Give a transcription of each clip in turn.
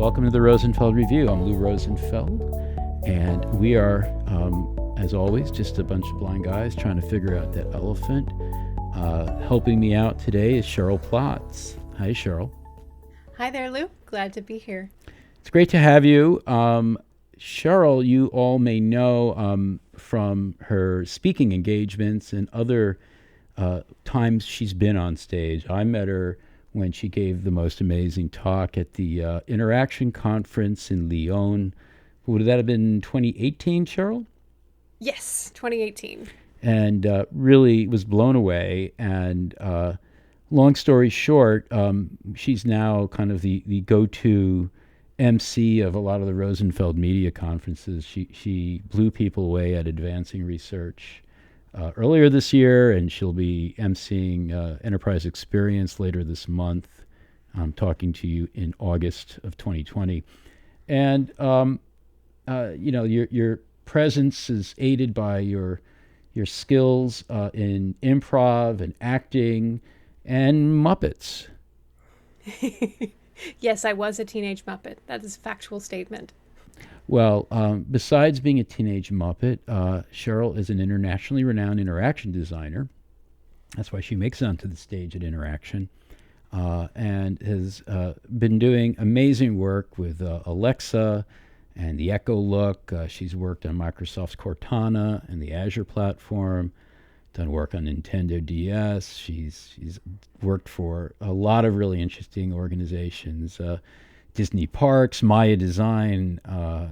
Welcome to the Rosenfeld Review. I'm Lou Rosenfeld, and we are, as always, just a bunch of blind guys trying to figure out that elephant. Helping me out today is Cheryl Platz. Hi, Cheryl. Hi there, Lou. Glad to be here. It's great to have you. Cheryl, you all may know from her speaking engagements and other times she's been on stage. I met her when she gave the most amazing talk at the Interaction Conference in Lyon. Would that have been 2018, Cheryl? Yes, 2018. And really was blown away. And long story short, she's now kind of the go-to MC of a lot of the Rosenfeld Media conferences. She blew people away at advancing research earlier this year, and she'll be emceeing Enterprise Experience later this month. I'm talking to you in August of 2020. And, your presence is aided by your skills in improv and acting and Muppets. Yes, I was a teenage Muppet. That is a factual statement. Well, besides being a teenage Muppet, Cheryl is an internationally renowned interaction designer. That's why she makes it onto the stage at Interaction, and has been doing amazing work with Alexa and the Echo Look. She's worked on Microsoft's Cortana and the Azure platform, done work on Nintendo DS. She's worked for a lot of really interesting organizations. Disney Parks, Maya Design,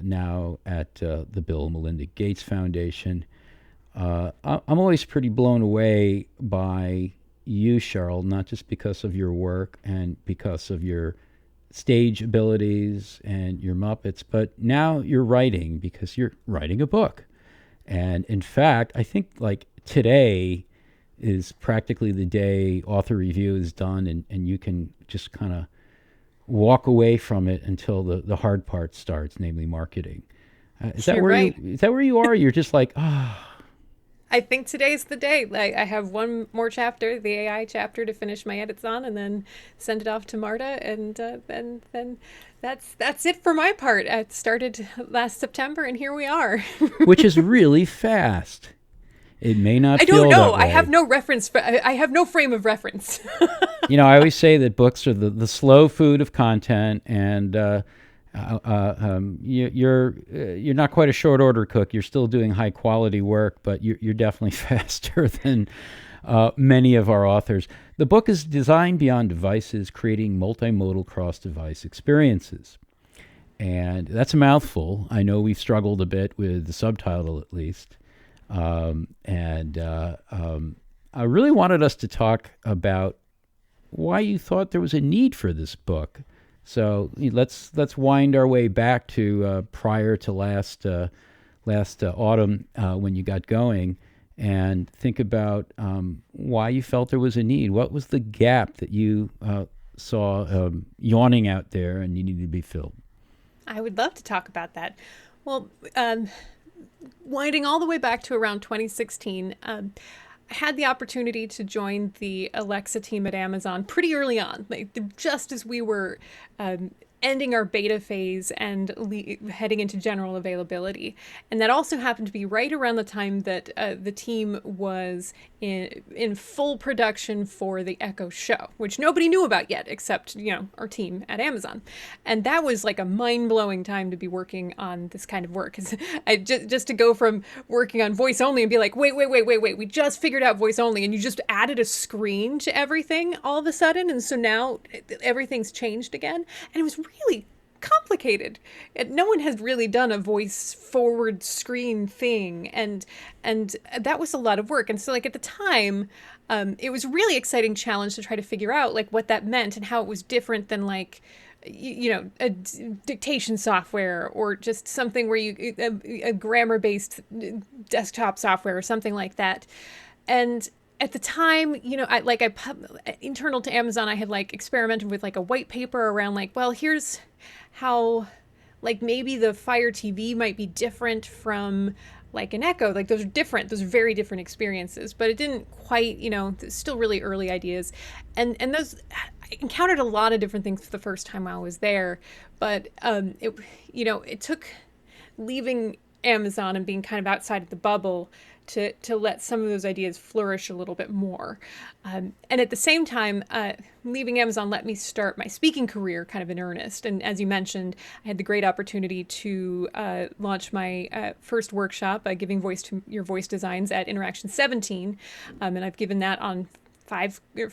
now at the Bill and Melinda Gates Foundation. I'm always pretty blown away by you, Cheryl, not just because of your work and because of your stage abilities and your Muppets, but now you're writing because you're writing a book. And in fact, I think like today is practically the day author review is done, and you can just kind of walk away from it until the hard part starts, namely marketing. Is that where you are? You're just like, I think today's the day. I have one more chapter, the AI chapter, to finish my edits on, and then send it off to Marta, and then that's it for my part. It started last September, and here we are. Which is really fast. It may not. I don't know. I have no reference. I have no frame of reference. I always say that books are the slow food of content, and you're not quite a short order cook. You're still doing high quality work, but you're definitely faster than many of our authors. The book is designed beyond devices, creating multimodal cross-device experiences, and that's a mouthful. I know we've struggled a bit with the subtitle, at least. I really wanted us to talk about why you thought there was a need for this book. So let's wind our way back to prior to last autumn when you got going, and think about why you felt there was a need. What was the gap that you saw yawning out there and needed to be filled? I would love to talk about that. Well, winding all the way back to around 2016, I had the opportunity to join the Alexa team at Amazon pretty early on, just as we were ending our beta phase and heading into general availability. And that also happened to be right around the time that the team was in full production for the Echo show, which nobody knew about yet except, our team at Amazon. And that was like a mind-blowing time to be working on this kind of work. Just to go from working on voice only and be like, wait, we just figured out voice only, and you just added a screen to everything all of a sudden. And so now everything's changed again. And it was really complicated. No one has really done a voice forward screen thing, and that was a lot of work. And so at the time, it was a really exciting challenge to try to figure out what that meant and how it was different than a dictation software or just something where a grammar-based desktop software or something like that. And at the time, internal to Amazon, I had experimented with a white paper around here's how maybe the Fire TV might be different from an Echo. Those are different. Those are very different experiences, but it didn't quite, still really early ideas. And those, encountered a lot of different things for the first time I was there, but it took leaving Amazon and being kind of outside of the bubble to let some of those ideas flourish a little bit more. And at the same time, leaving Amazon let me start my speaking career kind of in earnest. And as you mentioned, I had the great opportunity to launch my first workshop, Giving Voice to Your Voice Designs at Interaction 17. And I've given that on 4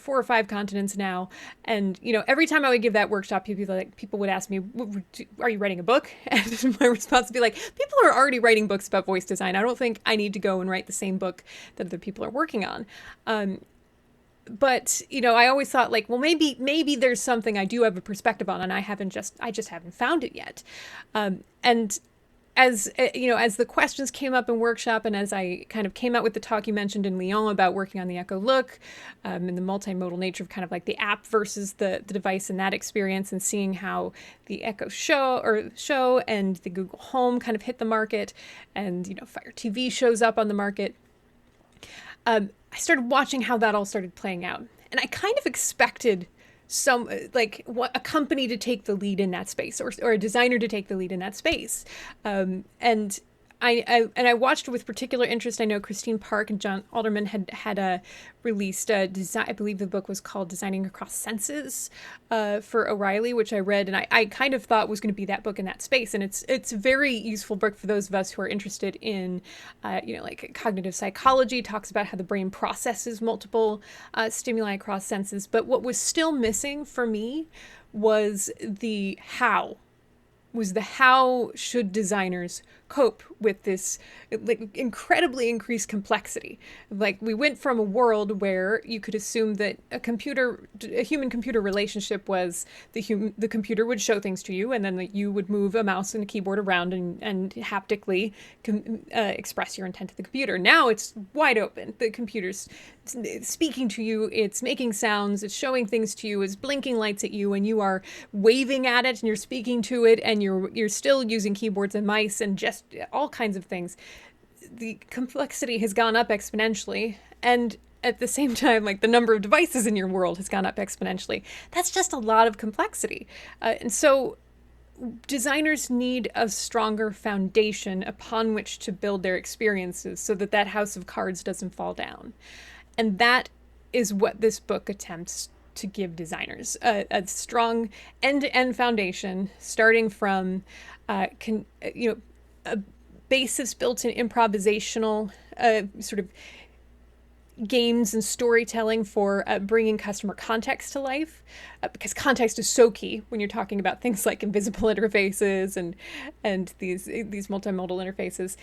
or 5 continents now. And every time I would give that workshop, people would ask me, "Are you writing a book?" And my response would be like, "People are already writing books about voice design. I don't think I need to go and write the same book that other people are working on." But I always thought like, well, maybe there's something I do have a perspective on, and I just haven't found it yet. And as as the questions came up in workshop, and as I kind of came out with the talk you mentioned in Lyon about working on the Echo Look, and the multimodal nature of kind of like the app versus the device in that experience, and seeing how the Echo Show and the Google Home kind of hit the market, and Fire TV shows up on the market. I started watching how that all started playing out, and I kind of expected a company to take the lead in that space, or a designer to take the lead in that space. And I watched with particular interest. I know Christine Park and John Alderman had released a design. I believe the book was called Designing Across Senses for O'Reilly, which I read, and I kind of thought was going to be that book in that space. And it's a very useful book for those of us who are interested in like cognitive psychology. Talks about how the brain processes multiple stimuli across senses. But what was still missing for me was the how. How should designers cope with this like incredibly increased complexity? Like, we went from a world where you could assume that a human computer relationship was the computer would show things to you, and then you would move a mouse and a keyboard around and haptically express your intent to the computer. Now it's wide open. The computer's speaking to you, it's making sounds, it's showing things to you, it's blinking lights at you, and you are waving at it, and you're speaking to it, and you're still using keyboards and mice and just all kinds of things. The complexity has gone up exponentially, and at the same time, like, the number of devices in your world has gone up exponentially. That's just a lot of complexity. And so designers need a stronger foundation upon which to build their experiences so that house of cards doesn't fall down. And that is what this book attempts to give designers, a strong end-to-end foundation, starting from a basis built in improvisational sort of games and storytelling for bringing customer context to life, because context is so key when you're talking about things like invisible interfaces and these multimodal interfaces,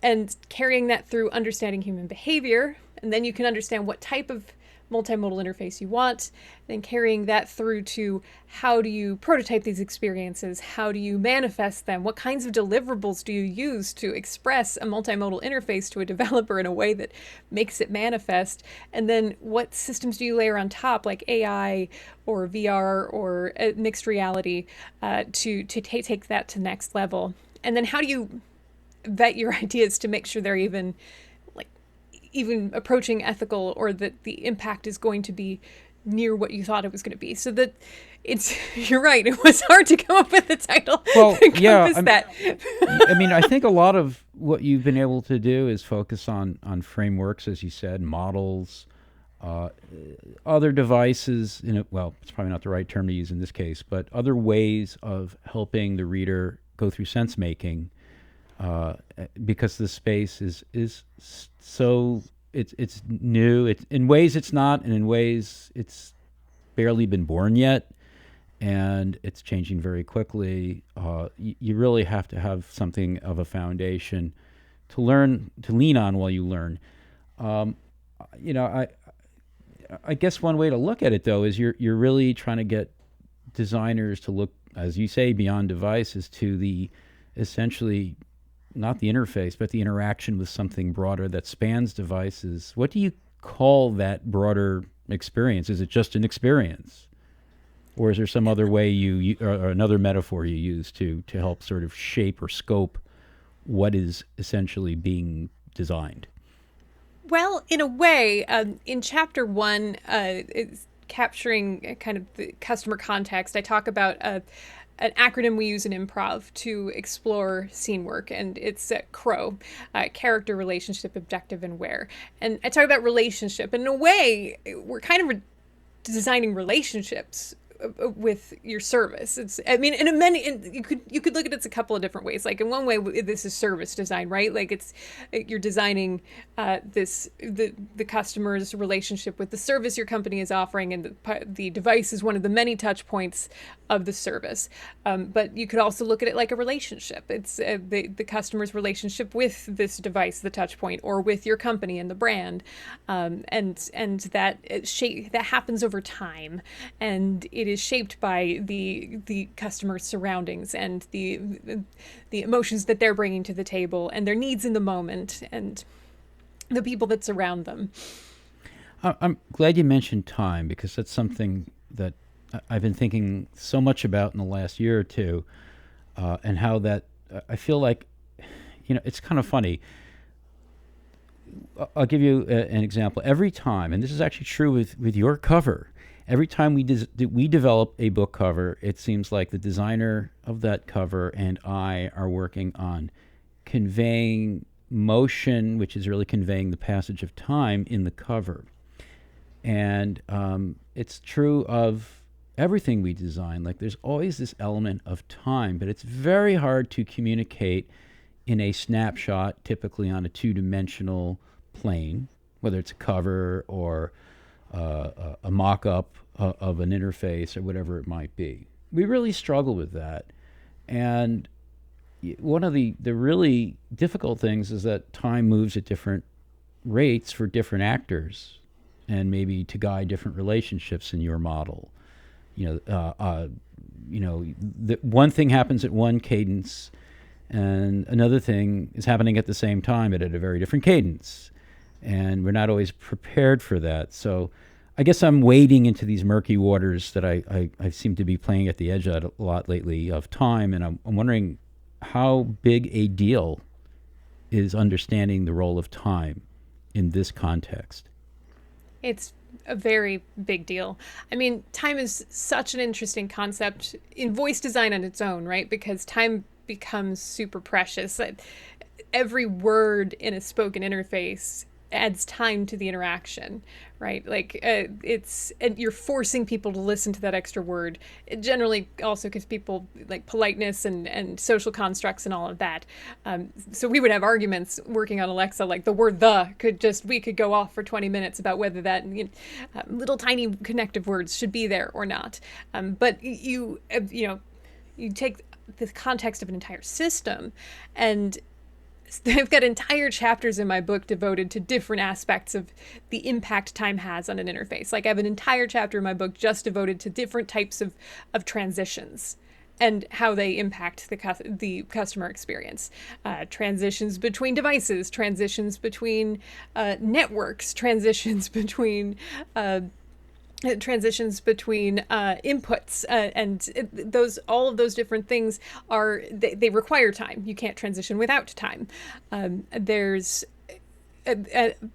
and carrying that through understanding human behavior, and then you can understand what type of multimodal interface you want, then carrying that through to how do you prototype these experiences, how do you manifest them, what kinds of deliverables do you use to express a multimodal interface to a developer in a way that makes it manifest, and then what systems do you layer on top, like AI or VR or mixed reality, to take that to the next level, and then how do you vet your ideas to make sure they're even approaching ethical, or that the impact is going to be near what you thought it was going to be. So that you're right, it was hard to come up with the title. Well, yeah, I mean, I think a lot of what you've been able to do is focus on frameworks, as you said, models, other devices, well, it's probably not the right term to use in this case, but other ways of helping the reader go through sense making, because the space is so it's new. It's in ways it's not, and in ways it's barely been born yet, and it's changing very quickly. You really have to have something of a foundation to lean on while you learn. I guess one way to look at it, though, is you're really trying to get designers to look, as you say, beyond devices to the essentially not the interface, but the interaction with something broader that spans devices. What do you call that broader experience? Is it just an experience? Or is there some other way or another metaphor you use to help sort of shape or scope what is essentially being designed? Well, in a way, in chapter 1, capturing kind of the customer context, I talk about an acronym we use in improv to explore scene work, and it's CROW, character, relationship, objective, and where. And I talk about relationship. In a way, we're kind of designing relationships with your service. It's, I mean, you could look at it a couple of different ways. Like in one way, this is service design, right? Like you're designing the customer's relationship with the service your company is offering, and the device is one of the many touch points of the service. But you could also look at it like a relationship. It's the customer's relationship with this device, the touch point, or with your company and the brand, and that that happens over time, and it is shaped by the customer's surroundings and the emotions that they're bringing to the table and their needs in the moment and the people that surround them. I'm glad you mentioned time, because that's something that I've been thinking so much about in the last year or two, and how that I feel like, it's kind of funny. I'll give you an example. Every time, and this is actually true with your cover, every time we develop a book cover, it seems like the designer of that cover and I are working on conveying motion, which is really conveying the passage of time in the cover. And it's true of everything we design. Like there's always this element of time, but it's very hard to communicate in a snapshot, typically on a two-dimensional plane, whether it's a cover or a mock-up of an interface or whatever it might be. We really struggle with that. And one of the really difficult things is that time moves at different rates for different actors, and maybe to guide different relationships in your model. The one thing happens at one cadence, and another thing is happening at the same time but at a very different cadence. And we're not always prepared for that. So I guess I'm wading into these murky waters that I seem to be playing at the edge of a lot lately of time. And I'm wondering how big a deal is understanding the role of time in this context. It's a very big deal. I mean, time is such an interesting concept in voice design on its own, right? Because time becomes super precious. Every word in a spoken interface adds time to the interaction, right? Like and you're forcing people to listen to that extra word. It generally also gives people like politeness and social constructs and all of that. So we would have arguments working on Alexa, like the word we could go off for 20 minutes about whether that little tiny connective words should be there or not. But you take the context of an entire system, and I've got entire chapters in my book devoted to different aspects of the impact time has on an interface. Like I have an entire chapter in my book just devoted to different types of transitions and how they impact the customer experience. Transitions between devices, transitions between networks, transitions between inputs, and all of those different things they require time. You can't transition without time. There's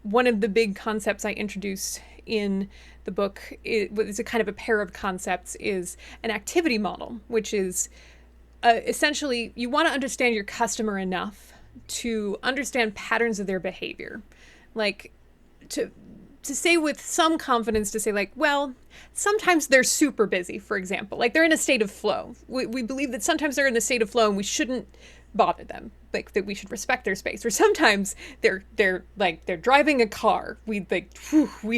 one of the big concepts I introduce in the book. It's a kind of a pair of concepts, is an activity model, which is essentially you want to understand your customer enough to understand patterns of their behavior, like to say with some confidence, to say like, well, sometimes they're super busy, for example, like they're in a state of flow. We believe that sometimes they're in a state of flow and we shouldn't bother them, like that we should respect their space. Or sometimes they're driving a car. We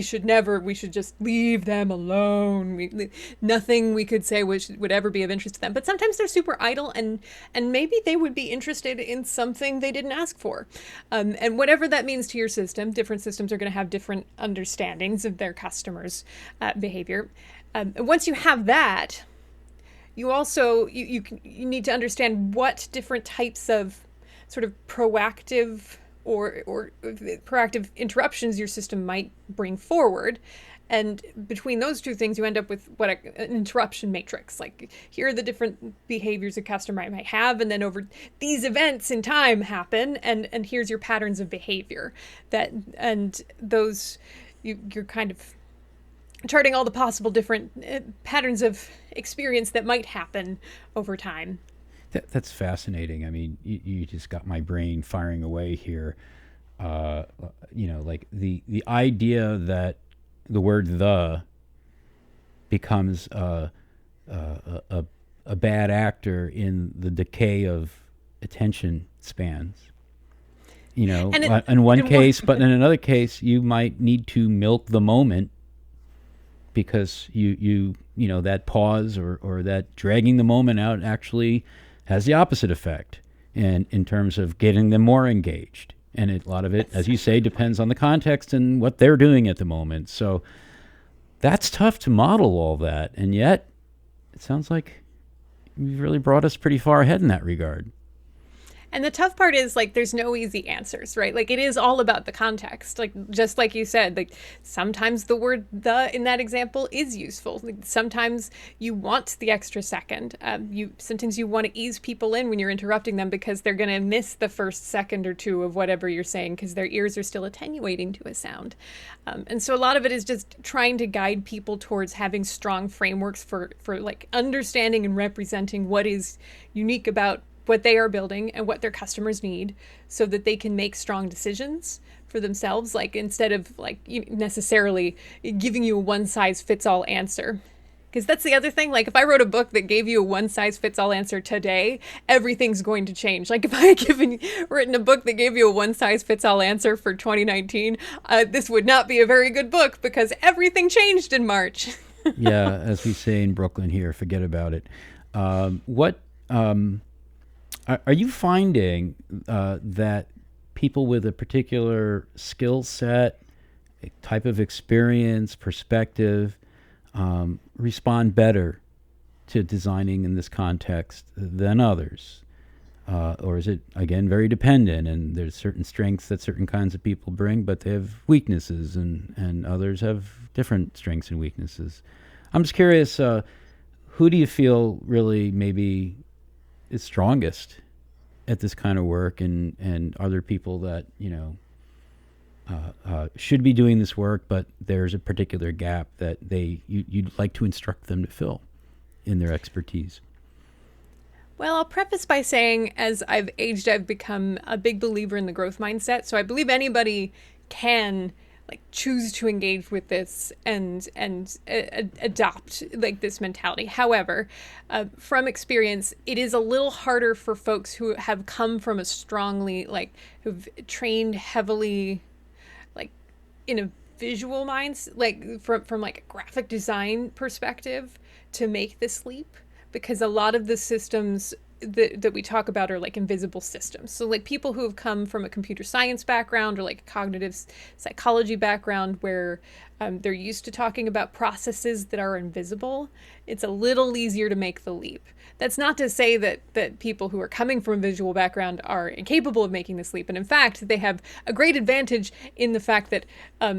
should just leave them alone. Nothing we could say would ever be of interest to them. But sometimes they're super idle, and maybe they would be interested in something they didn't ask for. And whatever that means to your system, different systems are going to have different understandings of their customers' behavior. Once you have that, you also you need to understand what different types of sort of proactive or proactive interruptions your system might bring forward. And between those two things, you end up with an interruption matrix. Like, here are the different behaviors a customer might have, and then over these events in time happen, and here's your patterns of behavior. You're kind of charting all the possible different patterns of experience that might happen over time. That's fascinating. I mean, you just got my brain firing away here. Uh, like the idea that the word "the" becomes a bad actor in the decay of attention spans. And In one in one, case, but in another case, you might need to milk the moment because that pause or that dragging the moment out actually has the opposite effect, and in terms of getting them more engaged. And a lot of it, as you say, depends on the context and what they're doing at the moment. So that's tough to model all that, and yet it sounds like you've really brought us pretty far ahead in that regard. And the tough part is, like, there's no easy answers, right? Like, it is all about the context. Like, just like you said, like, sometimes the word "the" in that example is useful. Like, sometimes you want the extra second. Sometimes you want to ease people in when you're interrupting them because they're going to miss the first second or two of whatever you're saying because their ears are still attenuating to a sound. And so a lot of it is just trying to guide people towards having strong frameworks for like understanding and representing what is unique about what they are building and what their customers need so that they can make strong decisions for themselves, like instead of like necessarily giving you a one size fits all answer. Because that's the other thing. Like, if I wrote a book that gave you a one size fits all answer today, everything's going to change. Like, if I had written a book that gave you a one size fits all answer for 2019, this would not be a very good book because everything changed in March. Yeah, as we say in Brooklyn here, forget about it. Are you finding that people with a particular skill set, a type of experience, perspective, respond better to designing in this context than others? Or is it, again, very dependent, and there's certain strengths that certain kinds of people bring, but they have weaknesses, and others have different strengths and weaknesses? I'm just curious, who do you feel really maybe is strongest at this kind of work, and are there people that should be doing this work, but there's a particular gap that you'd like to instruct them to fill in their expertise? Well, I'll preface by saying, as I've aged, I've become a big believer in the growth mindset. So I believe anybody can like choose to engage with this and adopt like this mentality. However, from experience, it is a little harder for folks who have come from a strongly who've trained heavily like in a visual minds, like from like a graphic design perspective, to make this leap, because a lot of the systems that we talk about are like invisible systems. So like people who have come from a computer science background or like a cognitive psychology background where they're used to talking about processes that are invisible, it's a little easier to make the leap. That's not to say that people who are coming from a visual background are incapable of making this leap. And in fact, they have a great advantage in the fact that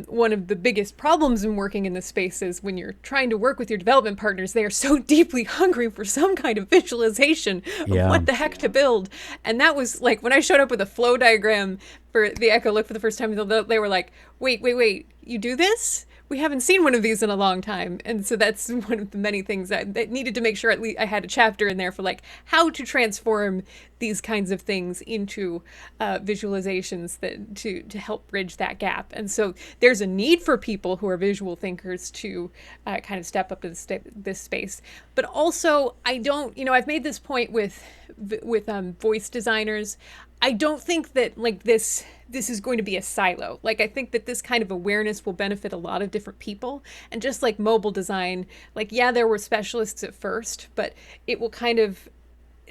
one of the biggest problems in working in this space is when you're trying to work with your development partners, they are so deeply hungry for some kind of visualization of what the heck to build. And that was like when I showed up with a flow diagram for the Echo Look for the first time, they were like, wait, you do this? We haven't seen one of these in a long time. And so that's one of the many things that needed to make sure at least I had a chapter in there for like how to transform these kinds of things into visualizations that to help bridge that gap. And so there's a need for people who are visual thinkers to kind of step up to this space. But also, I don't, I've made this point with voice designers. I don't think that like this is going to be a silo. Like, I think that this kind of awareness will benefit a lot of different people. And just like mobile design, like, yeah, there were specialists at first, but it will kind of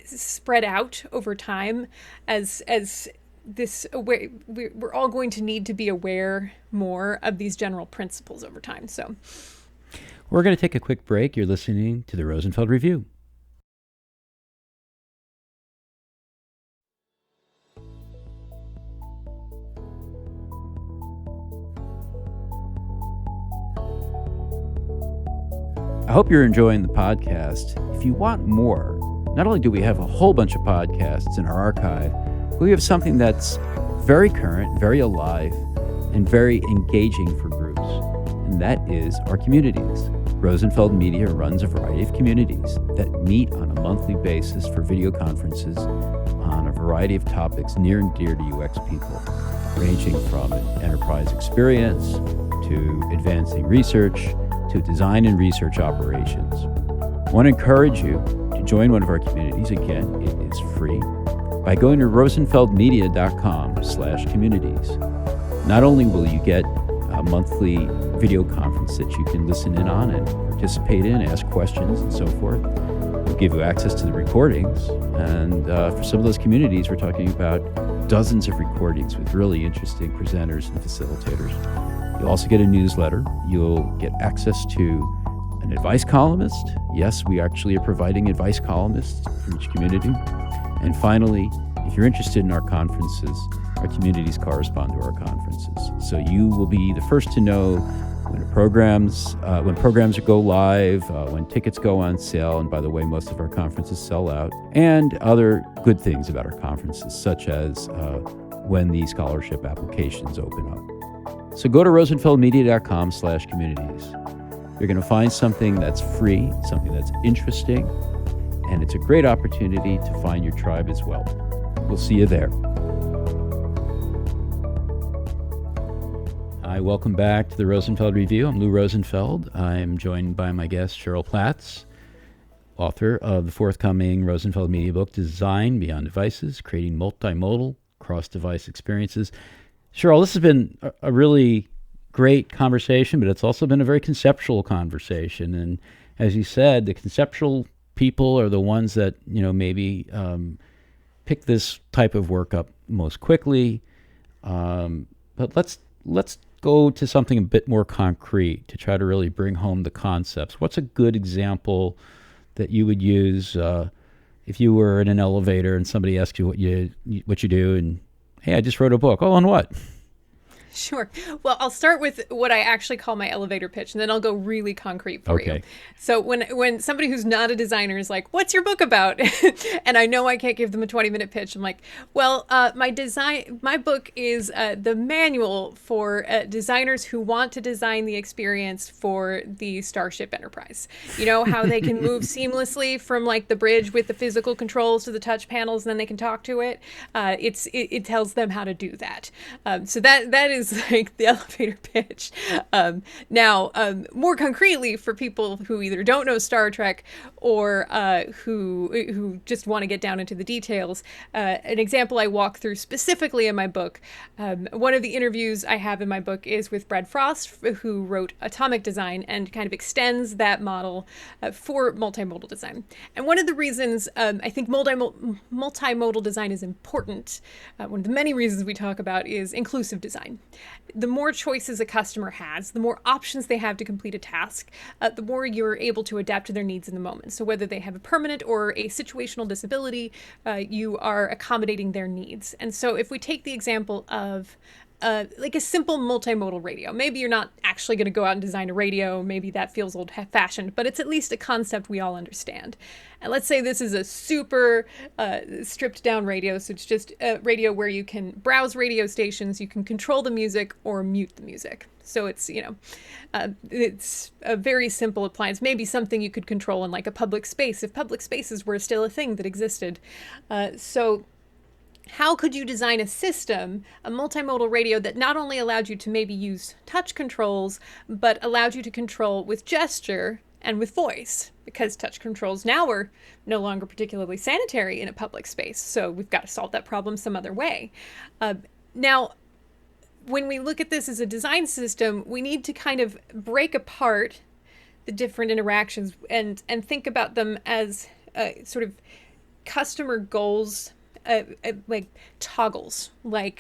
spread out over time as this aware, we're all going to need to be aware more of these general principles over time. So we're going to take a quick break. You're listening to the Rosenfeld Review. I hope you're enjoying the podcast. If you want more, not only do we have a whole bunch of podcasts in our archive, but we have something that's very current, very alive, and very engaging for groups. And and that is our communities. Rosenfeld Media runs a variety of communities that meet on a monthly basis for video conferences on a variety of topics near and dear to UX people, ranging from enterprise experience to advancing research to design and research operations. I want to encourage you to join one of our communities. Again, it is free by going to rosenfeldmedia.com/communities. Not only will you get a monthly video conference that you can listen in on and participate in, ask questions and so forth, we'll give you access to the recordings. And for some of those communities, we're talking about dozens of recordings with really interesting presenters and facilitators. You'll also get a newsletter. You'll get access to an advice columnist. Yes, we actually are providing advice columnists for each community. And finally, if you're interested in our conferences, our communities correspond to our conferences. So you will be the first to know when programs go live, when tickets go on sale, and by the way, most of our conferences sell out, and other good things about our conferences, such as when the scholarship applications open up. So go to rosenfeldmedia.com/communities. You're going to find something that's free, something that's interesting, and it's a great opportunity to find your tribe as well. We'll see you there. Hi, welcome back to the Rosenfeld Review. I'm Lou Rosenfeld. I'm joined by my guest, Cheryl Platz, author of the forthcoming Rosenfeld Media book, Design Beyond Devices, Creating Multimodal Cross-Device Experiences. Cheryl, this has been a really great conversation, but it's also been a very conceptual conversation. And as you said, the conceptual people are the ones that, maybe pick this type of work up most quickly. But let's go to something a bit more concrete to try to really bring home the concepts. What's a good example that you would use if you were in an elevator and somebody asked you what you do, and hey, I just wrote a book. Oh, on what? Sure. Well, I'll start with what I actually call my elevator pitch, and then I'll go really concrete for you. So when somebody who's not a designer is like, "What's your book about?" and I know I can't give them a 20-minute pitch, I'm like, "Well, my book is the manual for designers who want to design the experience for the Starship Enterprise. You know how they can move seamlessly from like the bridge with the physical controls to the touch panels, and then they can talk to it. It tells them how to do that. So that is like the elevator pitch. Now, more concretely, for people who either don't know Star Trek or who just want to get down into the details, an example I walk through specifically in my book. One of the interviews I have in my book is with Brad Frost, who wrote Atomic Design and kind of extends that model for multimodal design. And one of the reasons I think multimodal design is important, one of the many reasons we talk about, is inclusive design. The more choices a customer has, the more options they have to complete a task, the more you're able to adapt to their needs in the moment. So whether they have a permanent or a situational disability, you are accommodating their needs. And so if we take the example of like a simple multimodal radio. Maybe you're not actually going to go out and design a radio. Maybe that feels old-fashioned, but it's at least a concept we all understand. And let's say this is a super stripped-down radio. So it's just a radio where you can browse radio stations, you can control the music or mute the music. So it's, it's a very simple appliance. Maybe something you could control in like a public space, if public spaces were still a thing that existed. So how could you design a system, a multimodal radio, that not only allowed you to maybe use touch controls, but allowed you to control with gesture and with voice? Because touch controls now are no longer particularly sanitary in a public space. So we've got to solve that problem some other way. Now, when we look at this as a design system, we need to kind of break apart the different interactions and think about them as sort of customer goals, like toggles, like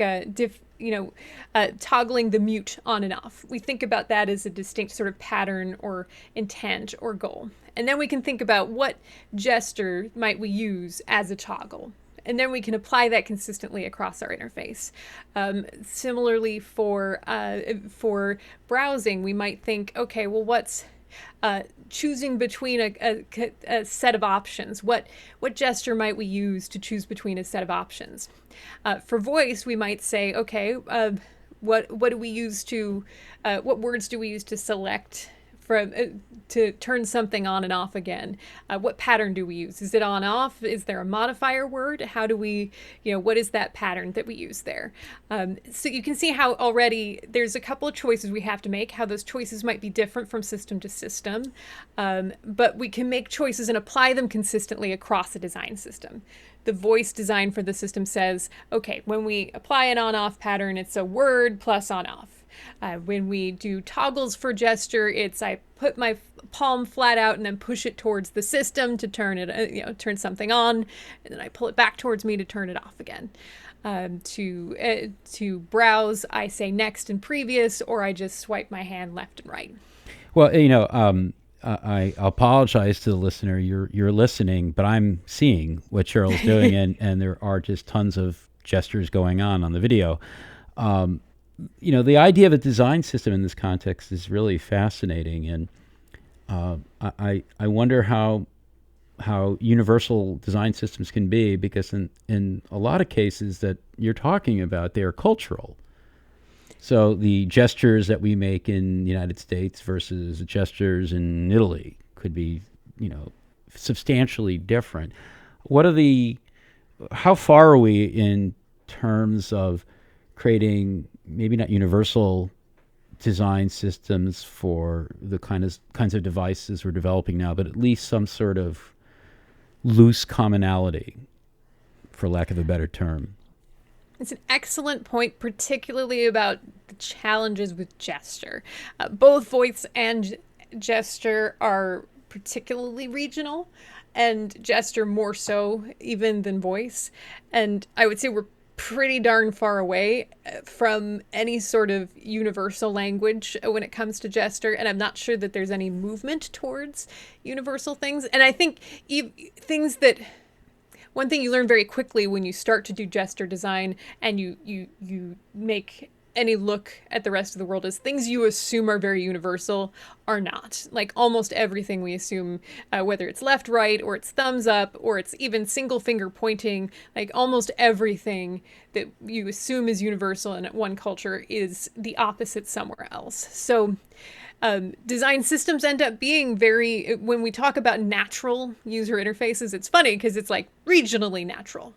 toggling the mute on and off. We think about that as a distinct sort of pattern or intent or goal. And then we can think about what gesture might we use as a toggle. And then we can apply that consistently across our interface. Similarly, for browsing, we might think, okay, well, what's choosing between a set of options? What gesture might we use to choose between a set of options? For voice, we might say, okay, What do we use to what words do we use to select from to turn something on and off again? What pattern do we use? Is it on off? Is there a modifier word? How do we, what is that pattern that we use there? So you can see how already there's a couple of choices we have to make, how those choices might be different from system to system, but we can make choices and apply them consistently across a design system. The voice design for the system says, okay, when we apply an on-off pattern, it's a word plus on-off. When we do toggles for gesture, it's I put my palm flat out and then push it towards the system to turn it, turn something on, and then I pull it back towards me to turn it off again. To browse, I say next and previous, or I just swipe my hand left and right. Well, I apologize to the listener. You're listening, but I'm seeing what Cheryl's doing, and there are just tons of gestures going on the video. The idea of a design system in this context is really fascinating, and I wonder how universal design systems can be, because in a lot of cases that you're talking about, they are cultural. So the gestures that we make in the United States versus gestures in Italy could be, substantially different. How far are we in terms of creating maybe not universal design systems for the kinds of devices we're developing now, but at least some sort of loose commonality, for lack of a better term? It's an excellent point, particularly about the challenges with gesture. Both voice and gesture are particularly regional, and gesture more so even than voice. And I would say we're pretty darn far away from any sort of universal language when it comes to gesture, and I'm not sure that there's any movement towards universal things. And I think one thing you learn very quickly when you start to do gesture design and you make any look at the rest of the world is things you assume are very universal are not. Like almost everything we assume, whether it's left, right, or it's thumbs up, or it's even single finger pointing, like almost everything that you assume is universal in one culture is the opposite somewhere else. So design systems end up being when we talk about natural user interfaces, it's funny because it's like regionally natural.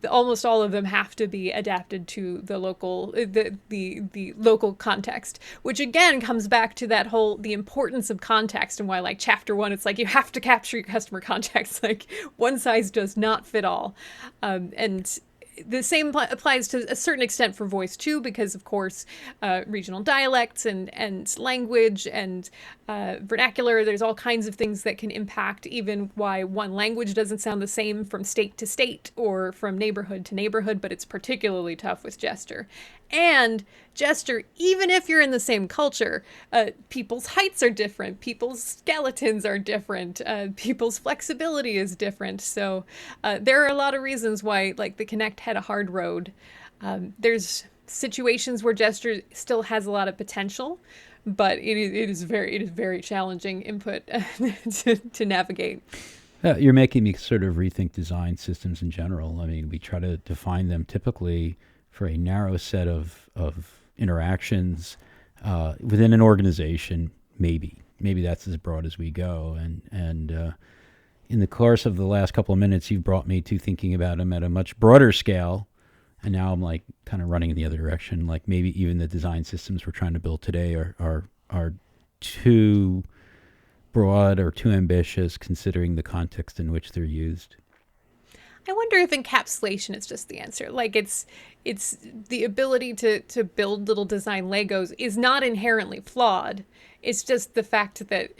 Almost all of them have to be adapted to the local, the local context, which again comes back to the importance of context, and why like chapter 1, it's like you have to capture your customer context. Like one size does not fit all. And the same applies to a certain extent for voice too, because of course, regional dialects and language and vernacular, there's all kinds of things that can impact even why one language doesn't sound the same from state to state or from neighborhood to neighborhood, but it's particularly tough with gesture. And gesture, even if you're in the same culture, people's heights are different, people's skeletons are different, people's flexibility is different. So there are a lot of reasons why like the Kinect had a hard road. There's situations where gesture still has a lot of potential, but it is very challenging input to navigate. You're making me sort of rethink design systems in general. I mean, we try to define them typically for a narrow set of interactions within an organization. Maybe that's as broad as we go. And in the course of the last couple of minutes, you've brought me to thinking about them at a much broader scale. And now I'm like kind of running in the other direction. Like maybe even the design systems we're trying to build today are too broad or too ambitious, considering the context in which they're used. I wonder if encapsulation is just the answer. Like it's the ability to build little design Legos is not inherently flawed. It's just the fact that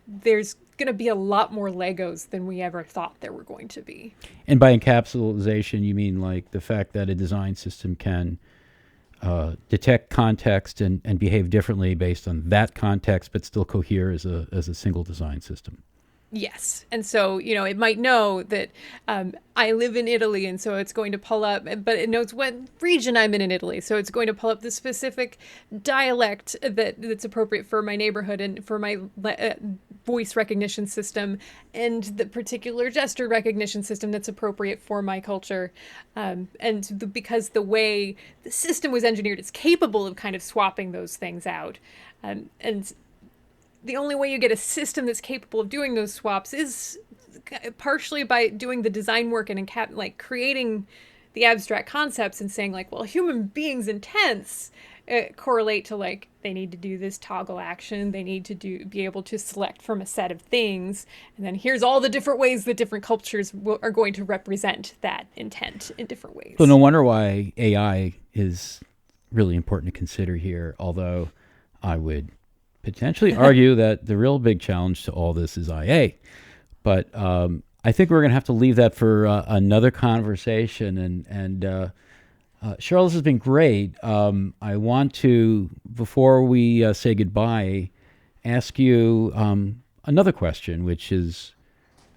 there's going to be a lot more Legos than we ever thought there were going to be. And by encapsulation, you mean like the fact that a design system can detect context and behave differently based on that context, but still cohere as a single design system. Yes. And so, it might know that I live in Italy, and so it's going to pull up, but it knows what region I'm in Italy. So it's going to pull up the specific dialect that's appropriate for my neighborhood and for my voice recognition system, and the particular gesture recognition system that's appropriate for my culture. Because the way the system was engineered, it's capable of kind of swapping those things out. And the only way you get a system that's capable of doing those swaps is partially by doing the design work and creating the abstract concepts and saying well, human beings' intents correlate to they need to do this toggle action, they need to be able to select from a set of things, and then here's all the different ways that different cultures are going to represent that intent in different ways. So no wonder why AI is really important to consider here, although I would potentially argue that the real big challenge to all this is IA. But I think we're going to have to leave that for another conversation. And Cheryl, this has been great. I want to, before we say goodbye, ask you another question, which is,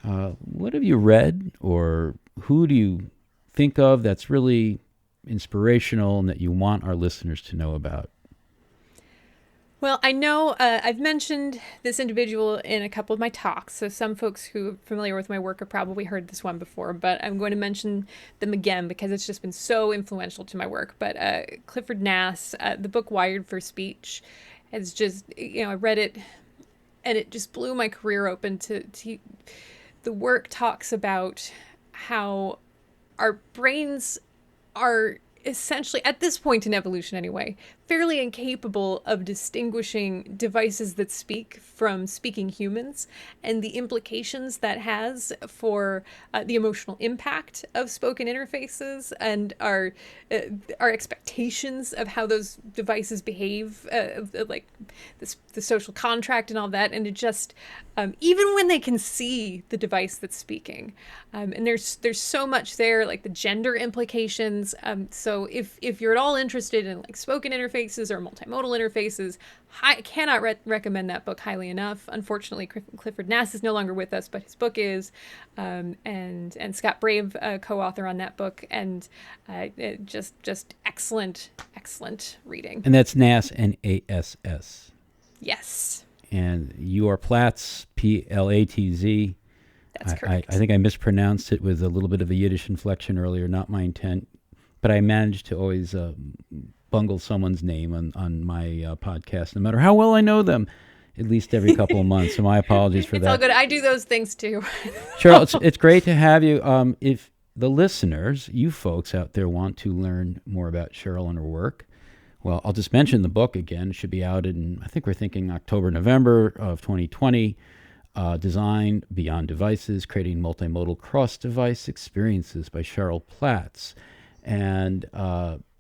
what have you read, or who do you think of that's really inspirational and that you want our listeners to know about? Well, I know I've mentioned this individual in a couple of my talks, so some folks who are familiar with my work have probably heard this one before, but I'm going to mention them again because it's just been so influential to my work. But Clifford Nass, the book Wired for Speech, has just, I read it and it just blew my career open. The work talks about how our brains are essentially, at this point in evolution anyway, fairly incapable of distinguishing devices that speak from speaking humans, and the implications that has for the emotional impact of spoken interfaces and our expectations of how those devices behave, like the social contract and all that. And it just, even when they can see the device that's speaking, and there's so much there, like the gender implications. So if you're at all interested in spoken interfaces or multimodal interfaces, I cannot recommend that book highly enough. Unfortunately, Clifford Nass is no longer with us, but his book is, and Scott Brave, co-author on that book, and just excellent reading. And that's Nass, N-A-S-S. Yes. And you are Platz, P-L-A-T-Z. That's correct. I think I mispronounced it with a little bit of a Yiddish inflection earlier, not my intent, but I managed to always bungle someone's name on my podcast, no matter how well I know them, at least every couple of months. So my apologies for that. It's all good. I do those things too. Cheryl, it's great to have you. If the listeners, you folks out there, want to learn more about Cheryl and her work, well, I'll just mention the book again. It should be out in, I think we're thinking October, November of 2020. Design Beyond Devices, Creating Multimodal Cross-Device Experiences by Cheryl Platz. And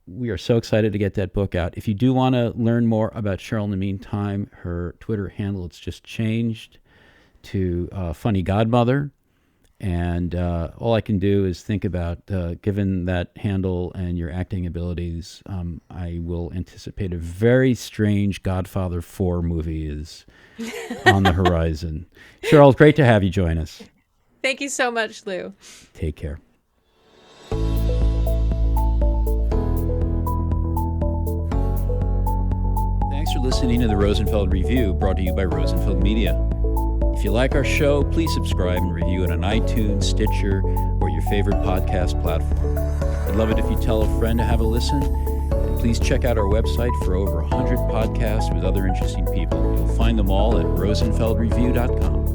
we are so excited to get that book out. If you do want to learn more about Cheryl in the meantime, her Twitter handle, it's just changed to Funny Godmother. And all I can do is think about, given that handle and your acting abilities, I will anticipate a very strange Godfather 4 movie is on the horizon. Cheryl, it's great to have you join us. Thank you so much, Lou. Take care. Thanks for listening to the Rosenfeld Review, brought to you by Rosenfeld Media. If you like our show, please subscribe and review it on iTunes, Stitcher, or your favorite podcast platform. I'd love it if you tell a friend to have a listen. And please check out our website for over 100 podcasts with other interesting people. You'll find them all at rosenfeldreview.com.